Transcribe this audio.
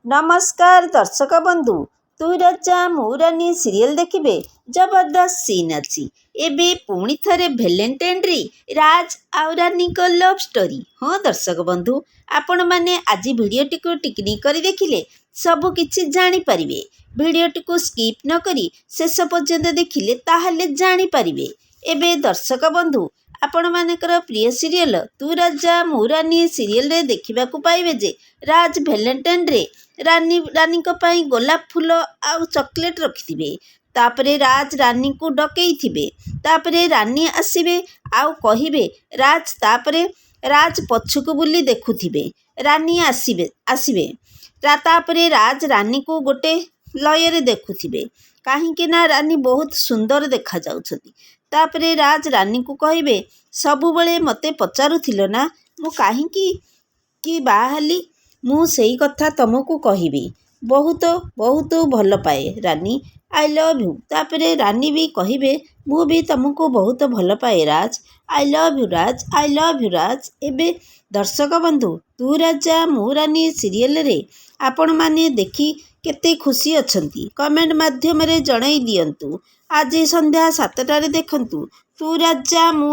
नमस्कार दर्शक बंधु तू राजा मु रानी सीरियल देखिबे जबरदस्त सीन अच्छी एबे पुणी थरे भैलेंटाइन रे राज आउ रानी को लव स्टोरी। हाँ दर्शक बंधु आपण माने आज भिडियोटी को टिकनी करी देखिले सब किछि जानी परिबे। भिडियोटी को स्किप न करी शेष पर्यंत देखिले ताहले जानी परिबे। एबे दर्शक बंधु आपण मानकर प्रिय सीरियल तू राजा मु रानी सीरियल रे देखिबा को पाइबे जे राज भैलेंटाइन रे रानी को पाई गोलाप फूल आउ चॉकलेट रखिथिबे। तापरे राज रानी को डकई तापरे रानी आसीबे आउ कहिबे राज तापरे राज पछकु बुली देखुथिबे रानी आसीबे तापरे राज रानी को गोटे लୟରେ देखुथिबे काहेकि ना रानी बहुत सुंदर देखा जाउछथि। तापरे राज रानी को कहिबे सबु बेले मते पचारुथिलो ना मु काहेकि कि बाहली मु सेई कथा तुमको कहबी बहुत बहुत भल पाए रानी आई लव यू। तापरे रानी भी कहिबे मु भी तुमको बहुत भल पाए Raj I love you Raj I love you Raj. एबे दर्शक बंधु तू राजा मु रानी सीरियल रे आपण माने देखी केते खुशी अछंती कमेंट माध्यम रे जणाई दियंतु। आज संध्या 7 टारे देखंतु तू राजा मु।